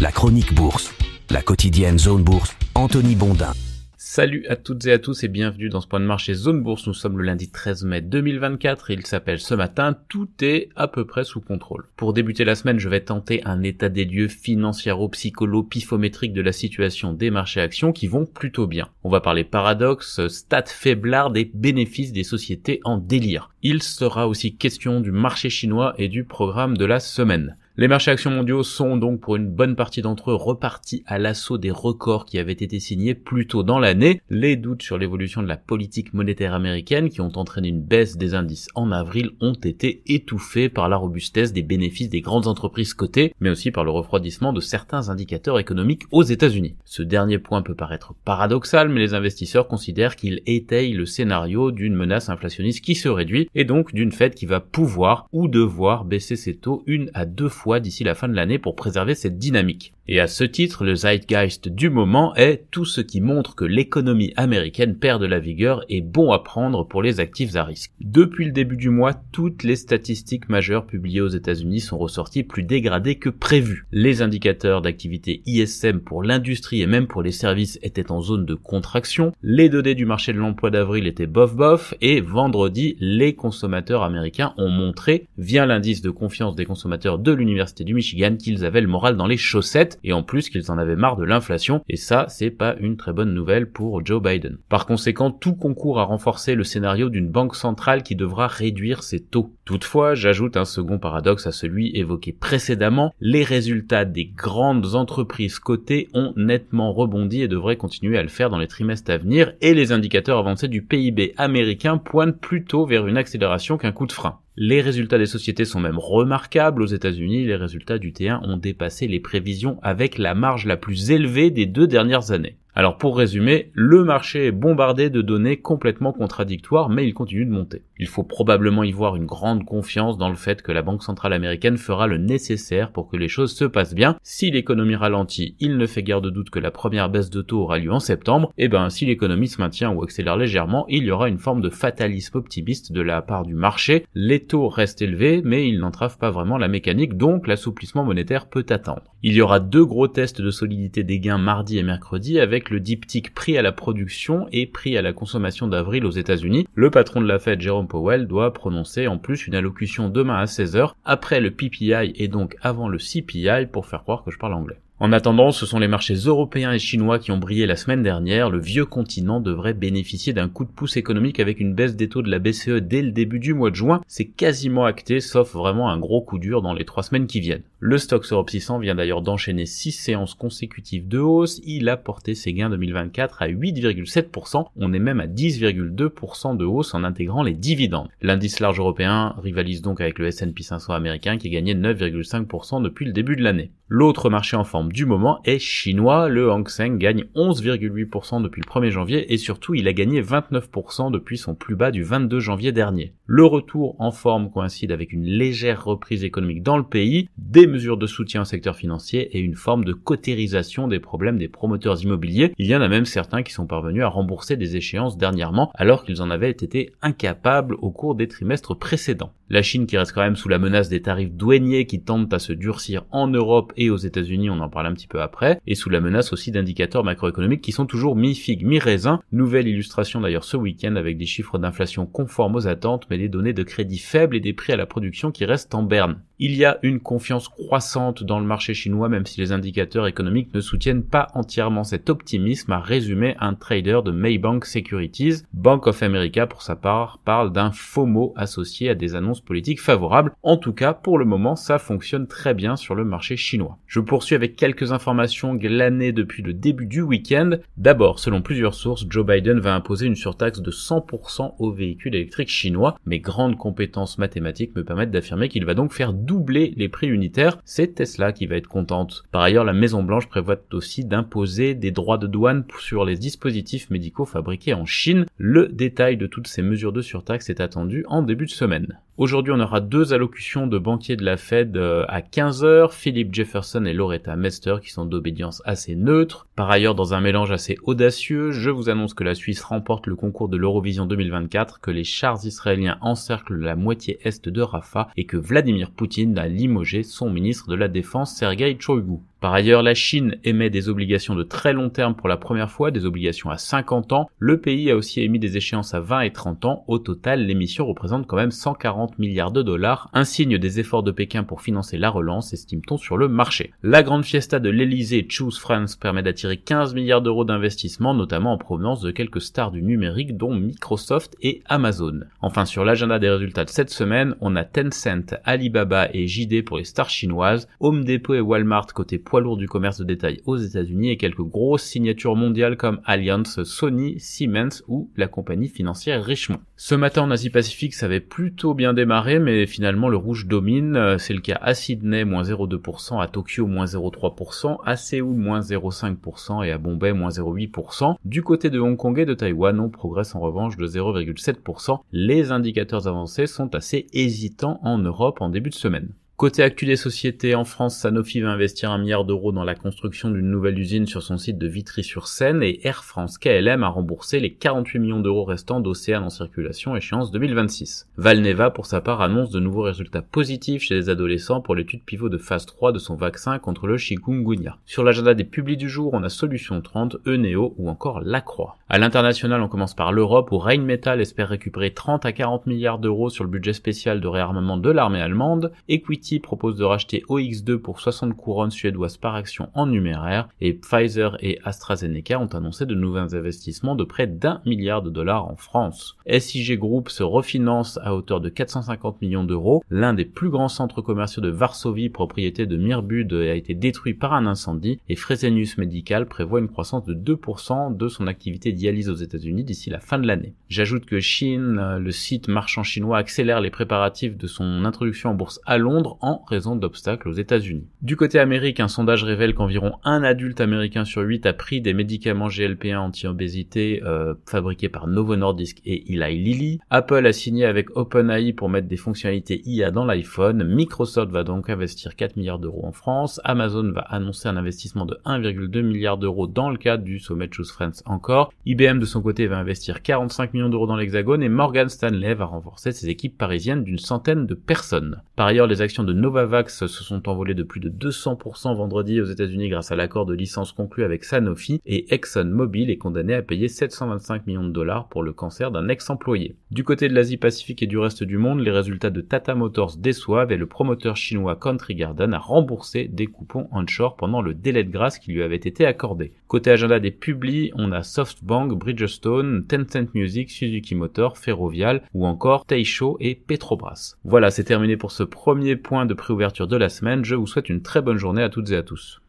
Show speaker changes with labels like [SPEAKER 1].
[SPEAKER 1] La chronique bourse, la quotidienne Zone Bourse, Anthony Bondin.
[SPEAKER 2] Salut à toutes et à tous et bienvenue dans ce point de marché Zone Bourse. Nous sommes le lundi 13 mai 2024 et il s'appelle ce matin « Tout est à peu près sous contrôle ». Pour débuter la semaine, je vais tenter un état des lieux financiero-psycholo-pifométrique de la situation des marchés actions qui vont plutôt bien. On va parler paradoxe, stats faiblards des bénéfices des sociétés en délire. Il sera aussi question du marché chinois et du programme de la semaine. Les marchés actions mondiaux sont donc pour une bonne partie d'entre eux repartis à l'assaut des records qui avaient été signés plus tôt dans l'année. Les doutes sur l'évolution de la politique monétaire américaine qui ont entraîné une baisse des indices en avril ont été étouffés par la robustesse des bénéfices des grandes entreprises cotées, mais aussi par le refroidissement de certains indicateurs économiques aux États-Unis. Ce dernier point peut paraître paradoxal, mais les investisseurs considèrent qu'il étaye le scénario d'une menace inflationniste qui se réduit et donc d'une Fed qui va pouvoir ou devoir baisser ses taux 1 à 2 fois d'ici la fin de l'année pour préserver cette dynamique. Et à ce titre, le zeitgeist du moment est tout ce qui montre que l'économie américaine perd de la vigueur et bon à prendre pour les actifs à risque. Depuis le début du mois, toutes les statistiques majeures publiées aux États-Unis sont ressorties plus dégradées que prévu. Les indicateurs d'activité ISM pour l'industrie et même pour les services étaient en zone de contraction. Les données du marché de l'emploi d'avril étaient bof et vendredi, les consommateurs américains ont montré, via l'indice de confiance des consommateurs de l'Université du Michigan, qu'ils avaient le moral dans les chaussettes et en plus qu'ils en avaient marre de l'inflation, et ça, c'est pas une très bonne nouvelle pour Joe Biden. Par conséquent, tout concourt à renforcer le scénario d'une banque centrale qui devra réduire ses taux. Toutefois, j'ajoute un second paradoxe à celui évoqué précédemment, les résultats des grandes entreprises cotées ont nettement rebondi et devraient continuer à le faire dans les trimestres à venir, et les indicateurs avancés du PIB américain pointent plutôt vers une accélération qu'un coup de frein. Les résultats des sociétés sont même remarquables. Aux États-Unis, les résultats du T1 ont dépassé les prévisions avec la marge la plus élevée des 2 dernières années. Alors pour résumer, le marché est bombardé de données complètement contradictoires, mais il continue de monter. Il faut probablement y voir une grande confiance dans le fait que la Banque centrale américaine fera le nécessaire pour que les choses se passent bien. Si l'économie ralentit, il ne fait guère de doute que la première baisse de taux aura lieu en septembre, et si l'économie se maintient ou accélère légèrement, il y aura une forme de fatalisme optimiste de la part du marché. Les taux restent élevés, mais ils n'entravent pas vraiment la mécanique, donc l'assouplissement monétaire peut attendre. Il y aura 2 gros tests de solidité des gains mardi et mercredi avec le diptyque prix à la production et prix à la consommation d'avril aux États-Unis. Le patron de la Fed, Jerome Powell, doit prononcer en plus une allocution demain à 16h, après le PPI et donc avant le CPI pour faire croire que je parle anglais. En attendant, ce sont les marchés européens et chinois qui ont brillé la semaine dernière. Le vieux continent devrait bénéficier d'un coup de pouce économique avec une baisse des taux de la BCE dès le début du mois de juin. C'est quasiment acté, sauf vraiment un gros coup dur dans les 3 semaines qui viennent. Le Stoxx Europe 600 vient d'ailleurs d'enchaîner 6 séances consécutives de hausse. Il a porté ses gains 2024 à 8,7%. On est même à 10,2% de hausse en intégrant les dividendes. L'indice large européen rivalise donc avec le S&P 500 américain qui a gagné 9,5% depuis le début de l'année. L'autre marché en forme du moment est chinois. Le Hang Seng gagne 11,8% depuis le 1er janvier et surtout il a gagné 29% depuis son plus bas du 22 janvier dernier. Le retour en forme coïncide avec une légère reprise économique dans le pays, des mesures de soutien au secteur financier et une forme de cautérisation des problèmes des promoteurs immobiliers. Il y en a même certains qui sont parvenus à rembourser des échéances dernièrement alors qu'ils en avaient été incapables au cours des trimestres précédents. La Chine qui reste quand même sous la menace des tarifs douaniers qui tentent à se durcir en Europe et aux États-Unis, on en parle un petit peu après, et sous la menace aussi d'indicateurs macroéconomiques qui sont toujours mi-figue, mi-raisin. Nouvelle illustration d'ailleurs ce week-end avec des chiffres d'inflation conformes aux attentes, mais des données de crédit faibles et des prix à la production qui restent en berne. Il y a une confiance croissante dans le marché chinois, même si les indicateurs économiques ne soutiennent pas entièrement cet optimisme, a résumé un trader de Maybank Securities. Bank of America, pour sa part, parle d'un FOMO associé à des annonces politiques favorables. En tout cas, pour le moment, ça fonctionne très bien sur le marché chinois. Je poursuis avec quelques informations glanées depuis le début du week-end. D'abord, selon plusieurs sources, Joe Biden va imposer une surtaxe de 100% aux véhicules électriques chinois. Mes grandes compétences mathématiques me permettent d'affirmer qu'il va donc faire doubler les prix unitaires. C'est Tesla qui va être contente. Par ailleurs, la Maison Blanche prévoit aussi d'imposer des droits de douane sur les dispositifs médicaux fabriqués en Chine. Le détail de toutes ces mesures de surtaxe est attendu en début de semaine. Aujourd'hui, on aura 2 allocutions de banquiers de la Fed à 15h, Philip Jefferson et Loretta Mester qui sont d'obédience assez neutre. Par ailleurs, dans un mélange assez audacieux, je vous annonce que la Suisse remporte le concours de l'Eurovision 2024, que les chars israéliens encerclent la moitié est de Rafah et que Vladimir Poutine a limogé son ministre de la Défense Sergueï Shoigu. Par ailleurs, la Chine émet des obligations de très long terme pour la première fois, des obligations à 50 ans. Le pays a aussi émis des échéances à 20 et 30 ans. Au total, l'émission représente quand même 140 milliards de dollars, un signe des efforts de Pékin pour financer la relance, estime-t-on sur le marché. La grande fiesta de l'Elysée Choose France permet d'attirer 15 milliards d'euros d'investissement, notamment en provenance de quelques stars du numérique dont Microsoft et Amazon. Enfin, sur l'agenda des résultats de cette semaine, on a Tencent, Alibaba et JD pour les stars chinoises, Home Depot et Walmart côté poids lourd du commerce de détail aux États-Unis et quelques grosses signatures mondiales comme Allianz, Sony, Siemens ou la compagnie financière Richemont. Ce matin en Asie-Pacifique, ça avait plutôt bien démarré, mais finalement le rouge domine. C'est le cas à Sydney, moins 0,2%, à Tokyo, moins 0,3%, à Séoul, moins 0,5% et à Bombay, moins 0,8%. Du côté de Hong Kong et de Taïwan, on progresse en revanche de 0,7%. Les indicateurs avancés sont assez hésitants en Europe en début de semaine. Côté actu des sociétés, en France, Sanofi va investir 1 milliard d'euros dans la construction d'une nouvelle usine sur son site de Vitry-sur-Seine et Air France KLM a remboursé les 48 millions d'euros restants d'Océane en circulation échéance 2026. Valneva, pour sa part, annonce de nouveaux résultats positifs chez les adolescents pour l'étude pivot de phase 3 de son vaccin contre le chikungunya. Sur l'agenda des publis du jour, on a Solution 30, Eneo ou encore Lacroix. À l'international, on commence par l'Europe où Rheinmetall espère récupérer 30 à 40 milliards d'euros sur le budget spécial de réarmement de l'armée allemande. Equity propose de racheter OX2 pour 60 couronnes suédoises par action en numéraire et Pfizer et AstraZeneca ont annoncé de nouveaux investissements de près d'1 milliard de dollars en France. SIG Group se refinance à hauteur de 450 millions d'euros. L'un des plus grands centres commerciaux de Varsovie, propriété de Mirbud, a été détruit par un incendie et Fresenius Medical prévoit une croissance de 2% de son activité dialyse aux États-Unis d'ici la fin de l'année. J'ajoute que Shein, le site marchand chinois, accélère les préparatifs de son introduction en bourse à Londres en raison d'obstacles aux États-Unis. Du côté américain, un sondage révèle qu'environ un adulte américain sur 8 a pris des médicaments GLP-1 anti-obésité fabriqués par Novo Nordisk et Eli Lilly. Apple a signé avec OpenAI pour mettre des fonctionnalités IA dans l'iPhone. Microsoft va donc investir 4 milliards d'euros en France. Amazon va annoncer un investissement de 1,2 milliard d'euros dans le cadre du sommet Choose France encore. IBM de son côté va investir 45 millions d'euros dans l'Hexagone et Morgan Stanley va renforcer ses équipes parisiennes d'une centaine de personnes. Par ailleurs, les actions de Novavax se sont envolées de plus de 200% vendredi aux États-Unis grâce à l'accord de licence conclu avec Sanofi et ExxonMobil est condamné à payer 725 millions de dollars pour le cancer d'un ex-employé. Du côté de l'Asie-Pacifique et du reste du monde, les résultats de Tata Motors déçoivent et le promoteur chinois Country Garden a remboursé des coupons onshore pendant le délai de grâce qui lui avait été accordé. Côté agenda des publis, on a SoftBank, Bridgestone, Tencent Music, Suzuki Motor, Ferrovial ou encore Taisho et Petrobras. Voilà, c'est terminé pour ce premier point de préouverture de la semaine. Je vous souhaite une très bonne journée à toutes et à tous.